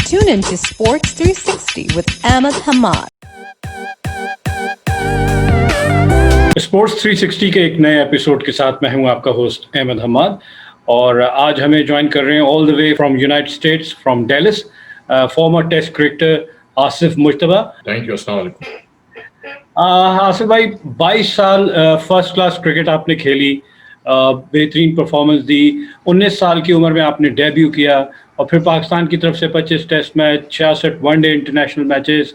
Tune in to Sports 360 with Ahmed Hamad. Sports 360 के एक नए एपिसोड के साथ मैं हूं आपका होस्ट अहमद हमाद और आज हमें ज्वाइन कर रहे हैं all the way from United States from Dallas former test cricketer Asif Mujtaba. Thank you. अस्सलाम वालेकुम। आसिफ भाई 22 साल फर्स्ट क्लास क्रिकेट आपने खेली, बेहतरीन परफॉर्मेंस दी। 19 साल की उम्र में आपने डेब्यू किया और फिर पाकिस्तान की तरफ से 25 test match, 66 one day international matches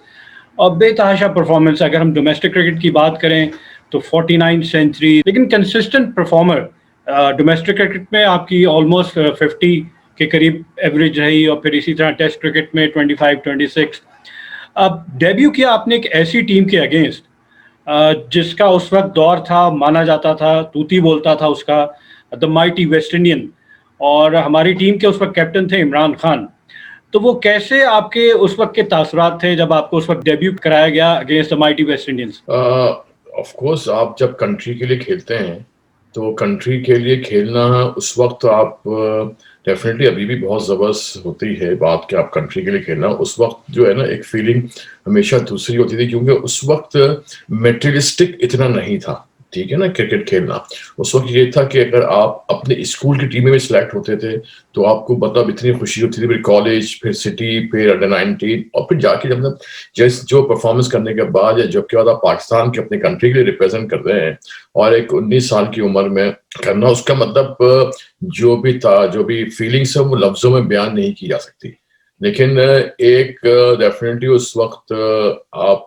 और बेतहाशा परफॉर्मेंस। अगर हम डोमेस्टिक क्रिकेट की बात करें तो 49 सेंचुरी, लेकिन कंसिस्टेंट परफॉर्मर। डोमेस्टिक क्रिकेट में आपकी ऑलमोस्ट 50 के करीब एवरेज रही और फिर इसी तरह टेस्ट क्रिकेट में 25, 26। अब डेब्यू किया आपने एक ऐसी टीम के अगेंस्ट जिसका उस वक्त दौर था, माना जाता था, तूती बोलता था उसका, द माइटी वेस्ट इंडियन, और हमारी टीम के उस वक्त कैप्टन थे इमरान खान। तो वो कैसे आपके उस वक्त के तासुरात थे जब आपको उस वक्त डेब्यू कराया गया against the mighty West Indians? Of course, आप जब कंट्री के लिए खेलते हैं तो कंट्री के लिए खेलना उस वक्त आप डेफिनेटली अभी भी बहुत ज़बरदस्त होती है बात कि आप कंट्री के लिए खेलना। उस वक्त जो है ना, एक फीलिंग हमेशा दूसरी होती थी, क्योंकि उस वक्त मेटेरियलिस्टिक इतना नहीं था, ठीक है ना, क्रिकेट खेलना। उस वक्त ये था कि अगर आप अपने स्कूल की टीम में सिलेक्ट होते थे तो आपको मतलब इतनी खुशी होती थी, फिर कॉलेज, फिर सिटी, फिर अंडर 19 और फिर जाके जब जो परफॉर्मेंस करने के बाद या जब के बाद आप पाकिस्तान के अपने कंट्री के लिए रिप्रेजेंट कर रहे हैं और एक 19 साल की उम्र में करना, उसका मतलब जो भी था, जो भी फीलिंग्स है वो लफ्जों में बयान नहीं की जा सकती। लेकिन एक डेफिनेटली उस वक्त आप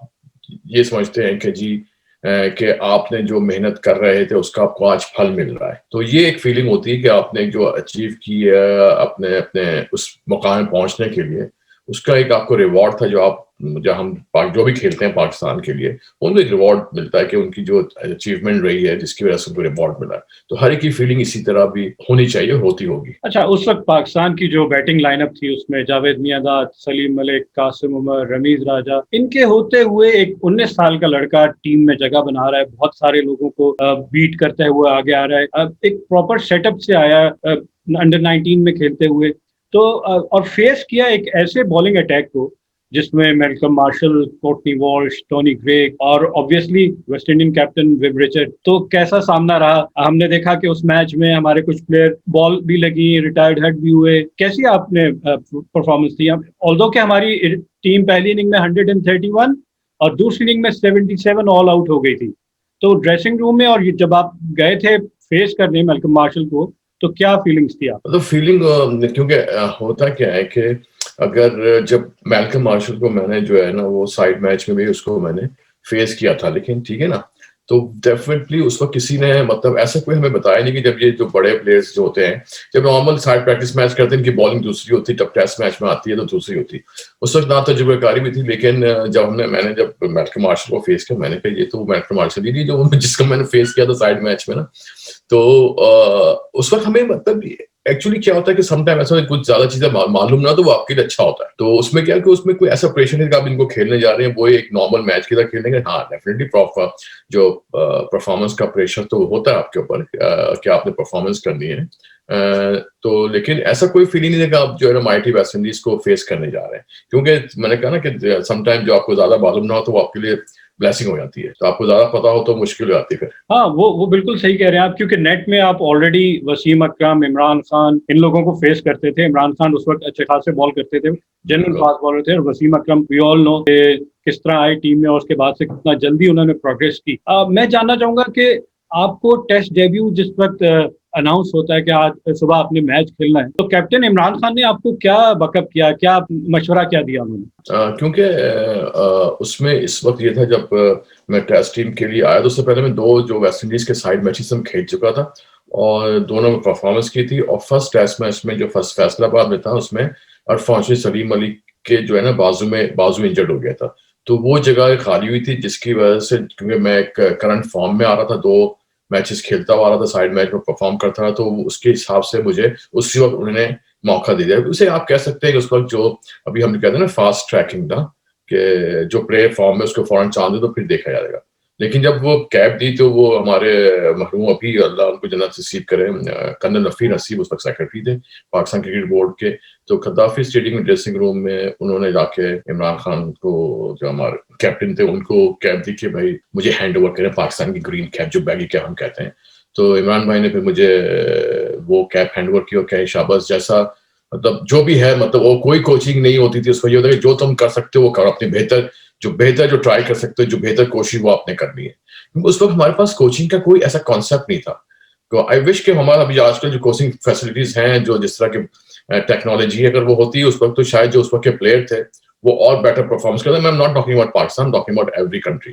ये समझते हैं कि जी कि आपने जो मेहनत कर रहे थे उसका आपको आज फल मिल रहा है। तो ये एक फीलिंग होती है कि आपने जो अचीव की है अपने अपने उस मुकाम में पहुंचने के लिए, उसका एक आपको रिवॉर्ड था। जो हम जो भी खेलते हैं पाकिस्तान के लिए, उनको एक रिवॉर्ड मिलता है कि उनकी जो अचीवमेंट रही है जिसकी वजह से उनको रिवॉर्ड मिला है। तो हर एक की फीलिंग इसी तरह भी होनी चाहिए, होती होगी। अच्छा, उस वक्त पाकिस्तान की जो बैटिंग लाइनअप थी उसमें जावेद मियांदाद, सलीम मलिक, कासिम उमर, रमीज राजा, इनके होते हुए एक 19 साल का लड़का टीम में जगह बना रहा है, बहुत सारे लोगों को बीट करते हुए आगे आ रहा है, एक प्रॉपर सेटअप से आया अंडर 19 में खेलते हुए, तो और फेस किया एक ऐसे बॉलिंग अटैक को जिसमें Malcolm martial, कोर्टनी Walsh, Tony Greig और ऑब्वियसली वेस्ट इंडियन कैप्टन विव रिचर्ड। तो कैसा सामना रहा? हमने देखा कि उस मैच में हमारे कुछ प्लेयर बॉल भी लगी, रिटायर्ड हेड भी हुए। कैसी आपने परफॉर्मेंस थी? ऑल्दो कि हमारी टीम पहली इनिंग में 131 और दूसरी इनिंग में 77 ऑल आउट हो गई थी, तो ड्रेसिंग रूम में और जब आप गए थे फेस करने मैल्कम मार्शल को, तो क्या फीलिंग्स थी आप? तो फीलिंग, क्योंकि होता क्या है कि अगर जब मैल्कम मार्शल को मैंने जो है ना वो साइड मैच में भी उसको मैंने फेस किया था, लेकिन ठीक है ना, तो डेफिनेटली उस वक्त किसी ने मतलब ऐसा कोई हमें बताया नहीं कि जब ये जो बड़े प्लेयर्स जो होते हैं, जब नॉर्मल साइड प्रैक्टिस मैच करते हैं इनकी बॉलिंग दूसरी होती है, जब टेस्ट मैच में आती है तो दूसरी होती। उस वक्त ना तजुर्बेकारी भी थी, लेकिन जब मैंने जब मैल्कम मार्शल को फेस किया, मैंने कहा ये तो मैल्कम मार्शल ही नहीं जो जिसको मैंने फेस किया था साइड मैच में ना। तो उस वक्त हमें मतलब एक्चुअली क्या होता है कि समटाइम ऐसा कुछ ज्यादा चीजें मालूम ना तो वो आपके लिए अच्छा होता है। तो उसमें क्या कि उसमें कोई ऐसा प्रेशर नहीं कि आप इनको खेलने जा रहे हैं, वो एक नॉर्मल मैच की तरह खेलेंगे। हाँ, डेफिनेटली प्रॉपर जो परफॉर्मेंस का प्रेशर तो होता है आपके ऊपर कि आपने परफॉर्मेंस करनी है। तो लेकिन ऐसा कोई फीलिंग नहीं है कि आप जो है ना माइटी वेस्ट इंडीज को फेस करने जा रहे हैं, क्योंकि मैंने कहा ना कि समटाइम जो आपको ज्यादा मालूम ना हो तो वो आपके लिए ब्लेसिंग हो जाती है, तो आपको ज्यादा पता हो तो मुश्किल हो जाती है फिर। हाँ, वो बिल्कुल सही कह रहे हैं आप, क्योंकि नेट में आप ऑलरेडी वसीम अकरम, इमरान खान, इन लोगों को फेस करते थे। इमरान खान उस वक्त अच्छे खासे बॉल करते थे, जनरल फास्ट बॉलर थे, और वसीम अकरम वी ऑल नो किस तरह आए टीम में और उसके बाद से कितना जल्दी उन्होंने प्रोग्रेस की। मैं जानना चाहूंगा कि आपको टेस्ट डेब्यू जिस वक्त अनाउंस होता है कि आज सुबह आपने मैच खेलना है, तो कैप्टन इमरान खान ने आपको क्या बकअप किया, क्या मशवरा क्या दिया उन्होंने? क्योंकि उसमें इस वक्त ये था जब मैं टेस्ट टीम के लिए आया तो उससे पहले मैं दो जो वेस्ट इंडीज के साइड मैचेस में खेल चुका था और दोनों में परफॉर्मेंस की थी। और फर्स्ट टेस्ट मैच में जो फर्स्ट फैसलाबाद में था उसमें अनफॉर्चुनेटली सलीम अली के जो है ना बाजू इंजर्ड हो गया था, तो वो जगह खाली हुई थी, जिसकी वजह से क्योंकि मैं एक करंट फॉर्म में आ रहा था, 2 मैचेस खेलता हुआ आ रहा था, साइड मैच में परफॉर्म करता था, तो उसके हिसाब से मुझे उसी वक्त उन्होंने मौका दे दिया। उसे आप कह सकते हैं कि उस वक्त जो अभी हम कहते हैं ना फास्ट ट्रैकिंग था कि जो प्लेयर फॉर्म में उसको फौरन चांस दे तो फिर देखा जाएगा। लेकिन जब वो कैप दी तो वो हमारे मरहूम अभी अल्लाह उनको जन्नत नसीब करे कर्नल नफीर नसीब उस वक्त सेक्रेटरी थे पाकिस्तान क्रिकेट बोर्ड के। तो खद्दाफी स्टेडियम में ड्रेसिंग रूम में उन्होंने जाके इमरान खान को जो हमारे कैप्टन थे उनको कैप दी कि भाई मुझे हैंड ओवर करें पाकिस्तान की ग्रीन कैप जो बैगी कैप हम कहते हैं। तो इमरान भाई ने फिर मुझे वो कैप हैंड ओवर की और कहे शाबाश जैसा मतलब जो भी है मतलब वो कोई कोचिंग नहीं होती थी उसमें ये होता है कि जो तुम कर सकते हो वो करो अपनी बेहतर जो ट्राई कर सकते हो जो बेहतर कोशिश वो आपने करनी है क्योंकि उस वक्त हमारे पास कोचिंग का कोई ऐसा कॉन्सेप्ट नहीं था। तो आई विश कि हमारा अभी आजकल जो कोचिंग फैसिलिटीज हैं जो जिस तरह की टेक्नोलॉजी अगर वो होती है उस वक्त तो शायद जो उस वक्त के प्लेयर थे वो और बेटर परफॉर्मेंस करते। मैं not talking about Pakistan, talking about every country.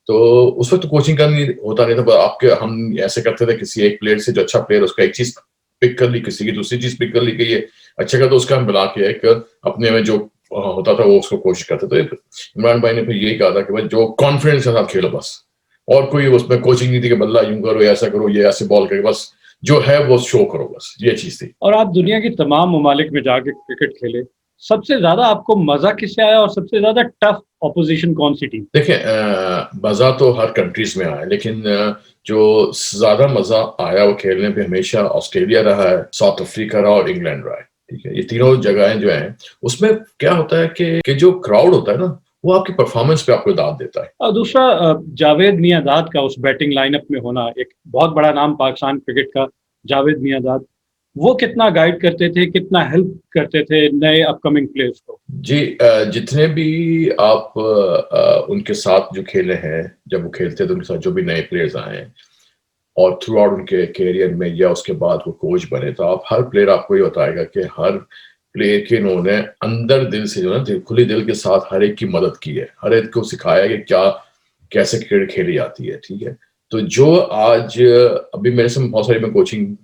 तो उस वक्त कोचिंग का नहीं होता नहीं था आपके हम ऐसे करते थे किसी एक प्लेयर से जो अच्छा प्लेयर उसका एक चीज पिक कर ली किसी की दूसरी चीज पिक कर ली कि ये अच्छा कर तो उसका हम मिला के एक अपने में जो होता था वो उसको कोशिश करते थे। इमरान भाई ने फिर यही कहा था कि भाई जो कॉन्फिडेंस के साथ खेलो बस और कोई उसमें कोचिंग नहीं थी कि बल्ला यूं करो ऐसा करो ये ऐसे बॉल करके बस जो है वो शो करो बस ये चीज थी। और आप दुनिया की तमाम ममालिक में जाके क्रिकेट खेले, सबसे ज्यादा आपको मजा किससे आया और सबसे ज्यादा टफ ऑपोजिशन कौन सी टीम? देखिए मजा तो हर कंट्रीज में आया लेकिन जो ज्यादा मजा आया वो खेलने पे हमेशा ऑस्ट्रेलिया रहा है, साउथ अफ्रीका रहा और इंग्लैंड रहा है। ठीक है, ये तीनों जगहें जो हैं उसमें क्या होता है कि जो क्राउड होता है ना वो आपकी परफॉर्मेंस पे आपको दाद देता है। और दूसरा जावेद मियांदाद का उस बैटिंग लाइनअप में होना, एक बहुत बड़ा नाम पाकिस्तान क्रिकेट का जावेद मियांदाद, वो कितना गाइड करते थे, कितना हेल्प करते थे नए अपकमिंग प्लेयर्स को? जी जितने भी आप उनके साथ जो खेले हैं जब वो खेलते थे उनके साथ जो भी नए प्लेयर्स आए हैं और थ्रू आउट उनके कैरियर में या उसके बाद वो कोच बने तो आप हर प्लेयर आपको ये बताएगा कि हर प्लेयर के इन्होंने अंदर दिल से जो है खुले दिल के साथ हर एक की मदद की है, हर एक को सिखाया कि क्या कैसे क्रिकेट खेली जाती है। ठीक है, तो जो आज अभी मेरे से बहुत सारी मैं कोचिंग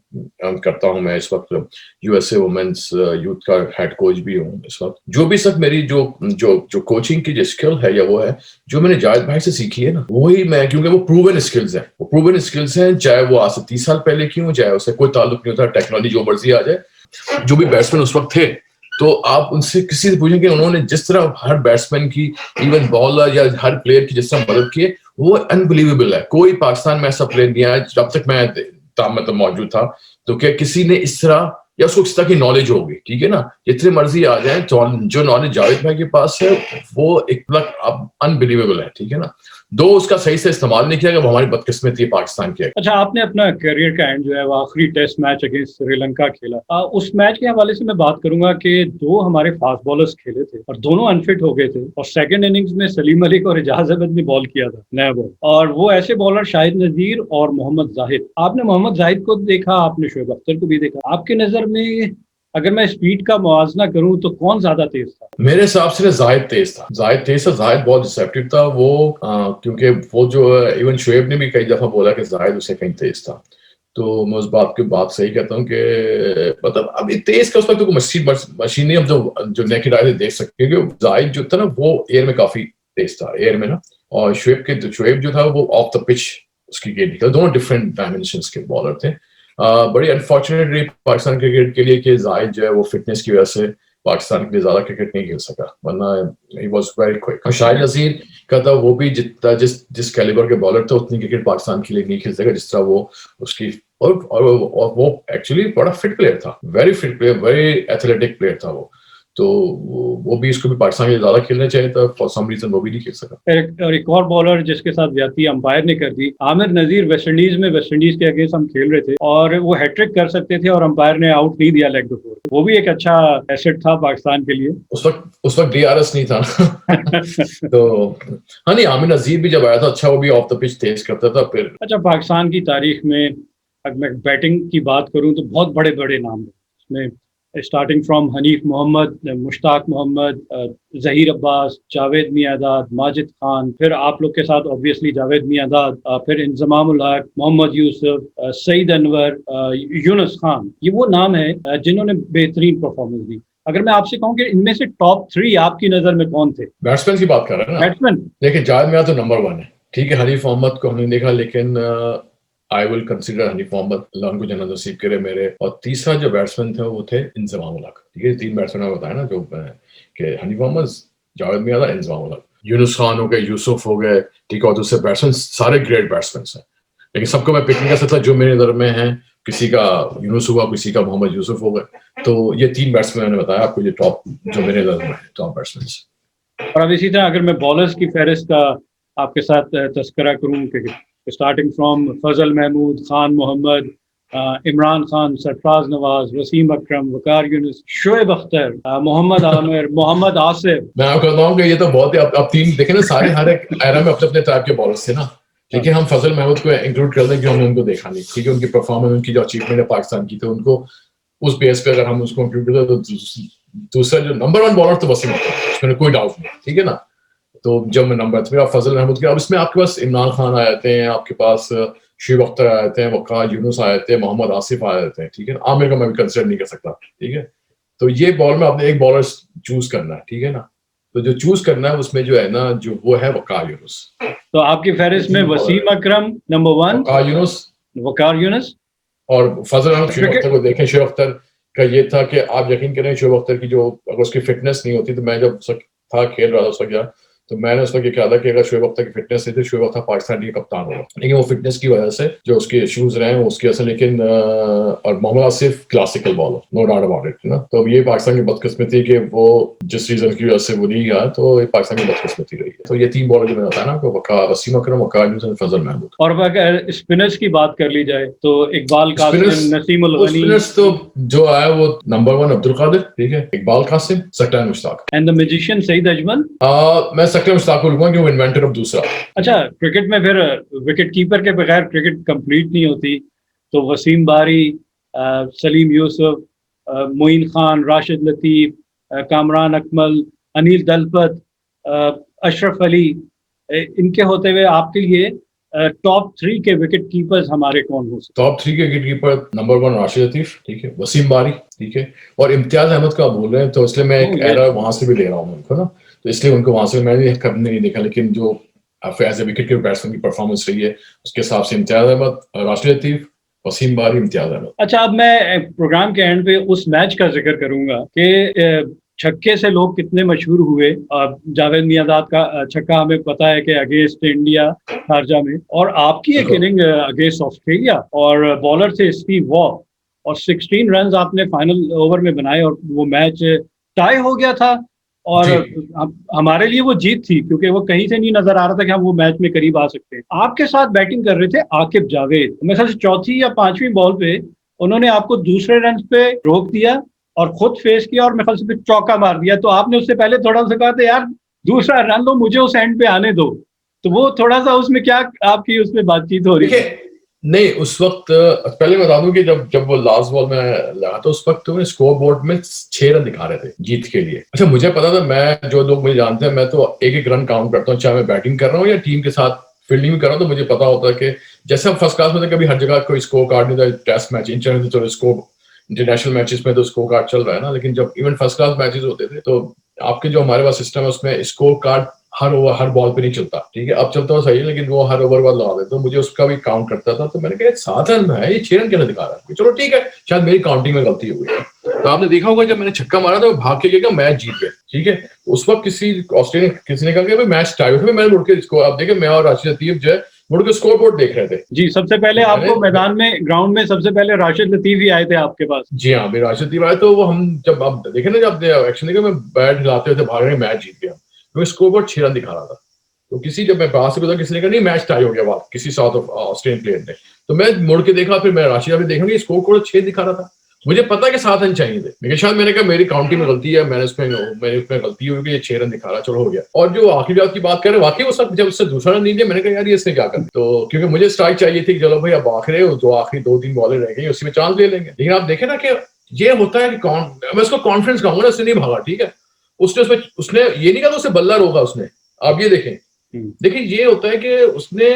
करता हूं, मैं इस वक्त यूएसए वुमेन्स यूथ का हेड कोच भी हूं इस वक्त। जो भी सब मेरी जो जो जो कोचिंग की जो स्किल है या वो है जो मैंने जावेद भाई से सीखी है ना वही मैं, क्योंकि वो प्रूवन स्किल्स हैं, वो प्रूवन स्किल्स हैं चाहे वो आज से 30 साल पहले की हो चाहे उससे कोई ताल्लुक नहीं होता, टेक्नोलॉजी जो मर्जी आ जाए। जो भी बैट्समैन उस वक्त थे तो आप उनसे किसी से पूछेंगे उन्होंने जिस तरह हर बैट्समैन की इवन बॉलर या हर प्लेयर की जिस तरह मदद की है वो अनबिलीवेबल है। कोई पाकिस्तान में ऐसा प्लेयर नहीं आया जब तक मैं मतलब मौजूद था तो क्या किसी ने इस तरह या उसको इस तरह की नॉलेज होगी। ठीक है ना, जितने मर्जी आ जाए तो जो नॉलेज जावेद भाई के पास है वो एक अनबिलीवेबल है। ठीक है ना, दो उसका सही से इस्तेमाल नहीं किया गया, वो हमारी बदकिस्मती है पाकिस्तान की। अच्छा, आपने अपना करियर का एंड जो है वो आखिरी टेस्ट मैच अगेंस्ट श्रीलंका खेला। उस मैच के हवाले से मैं बात करूंगा कि दो हमारे फास्ट बॉलर्स खेले थे और दोनों अनफिट हो गए थे और सेकंड इनिंग्स में सलीम मलिक और एजाज अहमद ने बॉल किया था नया बॉल, और वो ऐसे बॉलर शाहिद नजीर और मोहम्मद जाहिद। आपने मोहम्मद जाहिद को देखा, आपने शोएब अख्तर को भी देखा, आपके नजर में अगर मैं स्पीड का मुआवजा करूं तो कौन ज्यादा तेज था? मेरे हिसाब से जाहिद तेज था, जाहिद बहुत डिसेप्टिव था वो क्योंकि वो जो इवन शोएब ने भी कई दफा बोला कि जाहिद उससे कहीं तेज था। तो मैं उस बात की बात सही कहता हूँ कि मतलब अभी तेज का उस वक्त मशीन नहीं, हम जो नेकेड आई देख सकते क्योंकि जाहिद जो था ना वो एयर में काफी तेज था, एयर में ना, और शोएब जो था वो ऑफ द पिच उसकी गेंद निकला। दोनों डिफरेंट डायमेंशंस के बॉलर थे। बड़ी अनफॉर्चुनेट रही पाकिस्तान क्रिकेट के लिए कि जाहिद जो है वो फिटनेस की वजह से पाकिस्तान के लिए ज्यादा क्रिकेट नहीं खेल सका, वरना he was very quick. Shahid Nazir का था वो भी जितना जिस कैलिबर के बॉलर थे उतनी क्रिकेट पाकिस्तान के लिए नहीं खेल सका जिस तरह वो उसकी और वो एक्चुअली बड़ा फिट प्लेयर था, very fit player, very athletic player था वो। तो वो भी इसको भी पाकिस्तान के ज्यादा खेलना चाहिए था, फॉर सम रीजन वो भी नहीं खेल सका। और एक और बॉलर जिसके साथ ज्यादती अंपायर ने कर दी, आमिर नजीर, वेस्ट इंडीज के अगेंस्ट हम खेल रहे थे और वो हैट्रिक कर सकते थे और अंपायर ने आउट नहीं दिया लेग बिफोर। वो भी एक अच्छा एसेट था पाकिस्तान के लिए। उस वक्त डीआरएस नहीं था तो हाँ नहीं, आमिर नजीर भी जब आया था अच्छा, वो भी ऑफ द पिच तेज करता था। फिर अच्छा, पाकिस्तान की तारीख में अगर मैं बैटिंग की बात करूं तो बहुत बड़े बड़े नाम हैं उसमें, स्टार्टिंग फ्रॉम हनीफ मोहम्मद, मुश्ताक मोहम्मद, जहीर अब्बास, जावेद मियांदाद, माजिद खान, फिर आप लोग के साथ ऑब्वियसली जावेद मियांदाद, फिर इंजमाम उल हक, मोहम्मद यूसुफ, सईद अनवर, यूनुस खान। ये वो नाम है जिन्होंने बेहतरीन परफॉर्मेंस दी। अगर मैं आपसे कहूं कि इनमें से टॉप 3 आपकी नजर में कौन थे? बैट्समैन की बात कर रहे हैं ना? बैट्समैन देखिए जावेद मियां तो नंबर 1 है। ठीक है, हनीफ मोहम्मद को हमने देखा लेकिन I will consider Hanif Mohammad, Allah उनको जन्नत नसीब करे मेरे। और तीसरा जो बैट्समैन थे वो थे इंजमाम उल हक। ठीक है, 3 बैट्समैन बताया ना जो कि हनीफ मोहम्मद, जावेद मियां था, इंजमाम उल हक। यूनुस खान हो गए, यूसुफ हो गए, ठीक है, और दूसरे बैट्समैन सारे ग्रेट बैट्समैन हैं, लेकिन सबको मैं पिक नहीं कर सकता जो मेरे नजर में है। किसी का यूनुस हुआ, किसी का मोहम्मद यूसुफ हो गए, तो ये 3 बैट्समैन मैंने बताया आपको, ये टॉप जो मेरे नजर में है टॉप बैट्समैन। और अब इसी तरह अगर मैं बॉलर्स की फहरिस्त का आपके साथ तस्करा करूं कि स्टार्टिंग फ्रॉम फजल महमूद, खान मोहम्मद, इमरान खान, सरफराज नवाज, वसीम अकरम, वकार यूनुस, शोएब अख्तर, मोहम्मद आमिर, मोहम्मद आसिफ। मैं आपको बताऊं कि ये तो बहुत ही आप 3 देखे ना, सारे हर एक एरा में अपने अपने टाइप के बॉलर्स थे ना। ठीक है, हम फजल महमूद को इंक्लूड कर दें कि हमने उनको देखा नहीं, ठीक है, उनकी परफॉर्मेंस, उनकी जो अचीवमेंट है पाकिस्तान की, तो उनको उस बेस पे अगर हम उसको इंक्लूड करते तो दूसरा जो नंबर 1 बॉलर तो वसीम अख्तर, इसमें कोई डाउट नहीं, ठीक है ना। तो जब मैं नंबर 3 फजल महमूद के, अब इसमें आपके पास इमरान खान आ जाते हैं, आपके पास शोएब अख्तर आ जाते हैं, वकार यूनुस आ जाते हैं, मोहम्मद आसिफ आ जाते हैं, ठीक है। आमिर का मैं भी कंसिडर नहीं कर सकता, ठीक है। तो ये बॉल में आपने एक बॉलर चूज करना है, ठीक है ना। तो जो चूज करना है उसमें जो है ना, जो वो है वकार यूनुस। तो आपकी फहरिस्त में वसीम अकरम नंबर 1, वकार यूनुस और फजल अहमद। शोएब अख्तर को देखें, शोएब अख्तर का ये था कि आप यकीन करें, शोएब अख्तर की जो अगर उसकी फिटनेस नहीं होती, तो मैं जब था खेल रहा था उस वक्त, तो मैंने उस वक्त ये कहा था कि अगर शोएब अख्तर की फिटनेस नहीं थी, शोएब अख्तर पाकिस्तान की कप्तान होगा, लेकिन वो फिटनेस की वजह से जो उसके इश्यूज रहे उसकी वजह से, लेकिन और Mohammad Asif classical bowler, no doubt about it ना। तो ये पाकिस्तान की बदकिस्मती कि वो जिस रीजन की वजह से वो नहीं गया, तो ये पाकिस्तान की बदकिस्मती रही है। तो ये 3 बॉलर जो मैंने बताया ना, वसीम अकरम, वकार यूनुस, फजल महमूद। और अगर स्पिनर्स की बात कर ली जाए तो इकबाल कासिम, नसीम उल गनी। स्पिनर्स तो जो आया वो नंबर 1 अब्दुल कादिर, ठीक है, Iqbal Qasim, Saqlain Mushtaq, and the magician Saeed Ajmal. मैं सकलाइन मुश्ताक को लूंगा कि वो इन्वेंटर ऑफ दूसरा। अच्छा, क्रिकेट में फिर विकेट कीपर के बगैर क्रिकेट कंप्लीट नहीं होती, तो वसीम बारी, सलीम यूसुफ, मोइन खान, राशिद लतीफ, कामरान अकमल, अनिल दलपत, अशरफ अली, इनके होते हुए आपके लिए टॉप 3 के विकेट कीपर्स हमारे कौन हो सकते? टॉप 3 के wicket keeper number 1 Rashid Latif, ठीक है, वसीम बारी, ठीक है, और इम्तियाज अहमद का बोल रहे हैं, तो इसलिए मैं एक एरा वहां से भी ले रहा हूँ उनको ना, तो इसलिए उनको वहां से मैंने कभी नहीं देखा, लेकिन जो as a wicket keeper batsman की परफॉर्मेंस रही है उसके हिसाब से इम्तियाज अहमद, राशिद लतीफ, वसीम बारी, इम्तियाज अहमद। अच्छा, अब मैं प्रोग्राम के एंड पे उस मैच का जिक्र करूंगा कि छक्के से लोग कितने मशहूर हुए। जावेद मियांदाद का छक्का हमें पता है कि अगेंस्ट इंडिया शारजा में, और आपकी एक इनिंग अगेंस्ट ऑस्ट्रेलिया, और बॉलर थे स्टीव वॉ, और 16 रन आपने फाइनल ओवर में बनाए, और वो मैच टाई हो गया था, और हमारे लिए वो जीत थी, क्योंकि वो कहीं से नहीं नजर आ रहा था कि हम वो मैच में करीब आ सकते हैं। आपके साथ बैटिंग कर रहे थे आकिब जावेद, मेरे ख्याल से चौथी या 5वीं बॉल पे उन्होंने आपको दूसरे रन पे रोक दिया और खुद फेस किया, और मेरे ख्याल से फिर चौका मार दिया। तो आपने उससे पहले थोड़ा सा कहा था, यार दूसरा रन लो, मुझे उस एंड पे आने दो। तो वो थोड़ा सा उसमें क्या आपकी उसमें बातचीत हो रही है? नहीं, उस वक्त पहले बता दूं कि जब वो लास्ट बॉल में लगा था, उस वक्त तो स्कोर बोर्ड में 6 रन दिखा रहे थे जीत के लिए। अच्छा, मुझे पता था, मैं जो लोग मुझे जानते हैं, मैं तो एक रन काउंट करता हूँ, चाहे मैं बैटिंग कर रहा हूँ या टीम के साथ फील्डिंग भी कर रहा हूँ। तो मुझे पता होता है कि जैसे हम फर्स्ट क्लास में थे, कभी हर जगह कोई स्कोर कार्ड नहीं था, टेस्ट मैच, इंटरनेशनल मैचेस में तो स्कोर कार्ड चल रहा है ना, लेकिन जब इवन फर्स्ट क्लास मैचेस होते थे, तो आपके जो हमारे पास सिस्टम है उसमें स्कोर कार्ड हर ओवर हर बॉल पे नहीं चलता, ठीक है, अब चलता हो सही है, लेकिन वो हर ओवर वाला लगा देते, तो मुझे उसका भी काउंट करता था। तो मैंने कहा 7 रन है, ये 6 रन कैसे दिखा रहा है, चलो ठीक है, शायद मेरी काउंटिंग में गलती हो गई। तो आपने देखा होगा जब मैंने छक्का मारा था, वो भाग के गया, मैच जीत गए, ठीक है। उस वक्त किसी ऑस्ट्रेलियन किसी ने कहा कि मैच टाई हुआ, मैंने मुड़ के इसको, आप देखे, मैं और राशिद लतीफ जो है मुड़ के स्कोर बोर्ड देख रहे थे। जी, सबसे पहले आपको मैदान में, ग्राउंड में सबसे पहले राशिद लतीफ ही आए थे आपके पास? जी हाँ, मेरे राशिद लतीफ आए, तो वो हम जब आप देखे ना, जब एक्शन देखा, मैं बैट हिलाते हुए भाग रहे, मैच जीत गया, क्योंकि स्कोर बोर्ड 6 रन दिखा रहा था। तो जब मैं बाहर से गुजरा, किसी ने कहा नहीं मैच टाई हो गया, बात किसी साउथ ऑस्ट्रेलियन प्लेयर ने, तो मैं मुड़ के देखा, फिर मैं राशिद भी देखा, स्कोर बोर्ड 6 दिखा रहा था। मुझे पता है कि 7 रन चाहिए थे, लेकिन शायद मैंने कहा मेरी काउंटिंग में गलती है, मैंने उसमें गलती हुई कि ये 6 रन दिखा रहा, चलो हो गया। और जो आखिरी बात की बात कर रहे, वाकई वो सब जब उससे दूसरा रन नहीं दिया, मैंने कहा यार ये इसने क्या कर, तो क्योंकि मुझे स्ट्राइक चाहिए थी, चलो भाई अब आखिरी जो आखिरी 2-3 बॉलें रह गई उसी में चांस ले लेंगे। लेकिन आप देखें ना कि ये होता है कि मैं उसको कॉन्फिडेंस कहूंगा ना, उसने नहीं भागा, ठीक है, उसने ये नहीं कहा उसे बल्ला रोका उसने। आप ये देखें, देखिए ये होता है कि उसने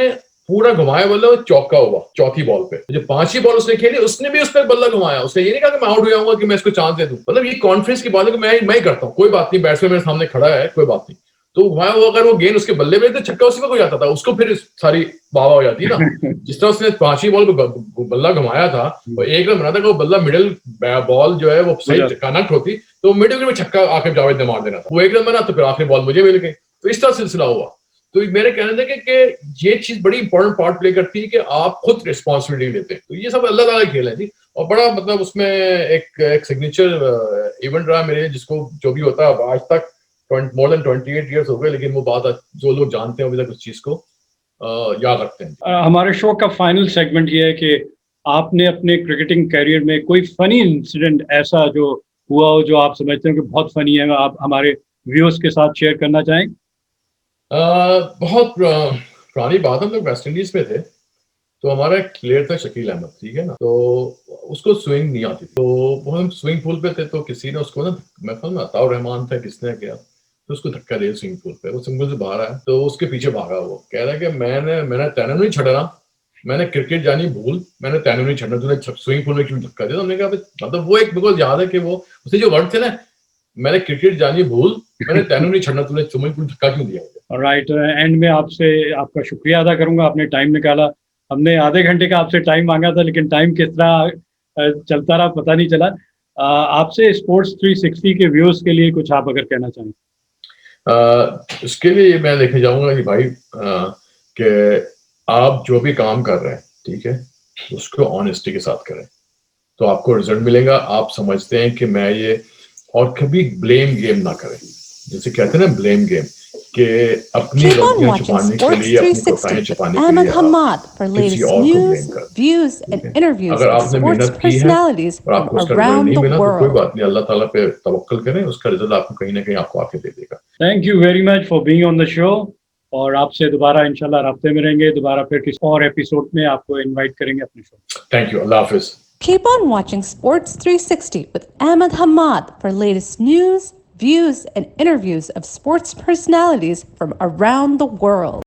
पूरा घुमाया बल्ला, चौका हुआ चौथी बॉल पे, जो 5वीं बॉल उसने खेली, उसने भी उस पर बल्ला घुमाया, उसने ये नहीं कहा कि मैं आउट हो जाऊंगा कि मैं इसको चांस दे दूं। मतलब ये कॉन्फिडेंस की बात है कि मैं ही करता हूँ, कोई बात नहीं, बैट्समैन मेरे सामने खड़ा है, कोई बात नहीं, तो घुमाया वो, अगर वो गेंद उसके बल्ले में तो छक्का उसी में हो जाता था, उसको फिर सारी वाह हो जाती है ना। जिस तरह उसने 5वीं बॉल पे बल्ला घुमाया था, और 1 रन बना था, वो बल्ला मिडिल बॉल जो है वो सही कनेक्ट होती, तो मिडिल में छक्का आखिर जावेद ने मार देना था, वो 1 रन बना, तो फिर आखिरी बॉल मुझे मिल गई। तो इस तरह सिलसिला हुआ। तो मेरे कहने थे कि ये चीज बड़ी इंपॉर्टेंट पार्ट प्ले करती है कि आप खुद रिस्पॉन्सिबिलिटी लेते हैं। तो ये सब अल्लाह ताला खेल है जी, और बड़ा मतलब उसमें एक सिग्नेचर इवेंट रहा मेरे, जिसको जो भी होता है आज तक मोर देन 28 ईयर्स हो गए, लेकिन वो बात जो लोग जानते हैं अभी तक उस चीज को याद रखते हैं। हमारे शो का फाइनल सेगमेंट ये है कि आपने अपने क्रिकेटिंग करियर में कोई फनी इंसिडेंट ऐसा जो हुआ हो, जो आप समझते हो कि बहुत फनी है, आप हमारे व्यूअर्स के साथ शेयर करना चाहें? बहुत पुरानी बात, हम लोग वेस्ट इंडीज में थे, तो हमारा एक प्लेयर था शकील अहमद, ठीक है ना, तो उसको स्विंग नहीं आती, तो वो हम स्विंग पूल पे थे, तो किसी ने उसको ना, मैं ख्याल में अताउर रहमान था, किसने किया, तो उसको धक्का दिया स्विंग पूल पे, वो स्विंग पूल से बाहर आया, तो उसके पीछे भागा, वो कह रहा है कि मैंने तैरना नहीं छड़ना, मैंने क्रिकेट जानी भूल, मैंने तैरना नहीं छड़ना, तूने स्विंग पूल में क्यों धक्का दिया? तो हमने कहा मतलब वो एक बिकॉज याद है कि वो उसे जो वर्ड थे ना, मैंने क्रिकेट जानी भूल, मैंने तैनू नहीं छड़ना, तूने स्विमिंग पूल धक्का क्यों दिया? राइट, एंड में आपसे आपका शुक्रिया अदा करूंगा, आपने टाइम निकाला। हमने आधे घंटे का आपसे टाइम मांगा था, लेकिन टाइम किस तरह चलता रहा पता नहीं चला। आपसे स्पोर्ट्स 360 के व्यूअर्स के लिए कुछ आप अगर कहना चाहें? इसके लिए मैं लेके जाऊंगा कि भाई कि आप जो भी काम कर रहे हैं, ठीक है, उसको ऑनेस्टी के साथ करें, तो आपको रिजल्ट मिलेगा। आप समझते हैं कि मैं ये, और कभी ब्लेम गेम ना करें, जैसे कहते हैं ना ब्लेम गेम, कि अपनी Keep on गलतियां watching छुपाने के Sports लिए, अपनी कोताहियां 360 छुपाने with के Ahmed लिए Hamad for किसी latest और को news, ब्लेम कर, views, ठीक है? and interviews अगर of आपने sports मेहनत की है personalities और from आपको उसका रिजल्ट around नहीं the मिला, तो कोई world. बात नहीं, अल्लाह ताला पे तवक्कल करें, उसका रिजल्ट आपको कहीं ना कहीं आपको आके दे देगा। Thank you very much for being on the show, और आपसे दोबारा इंशाल्लाह राब्ते में रहेंगे, दोबारा फिर किसी और एपिसोड में आपको इनवाइट करेंगे अपने show. Thank you, Allah Hafiz. Keep on watching Sports 360 with Ahmed Hamad for latest news, views, and interviews of sports personalities from around the world.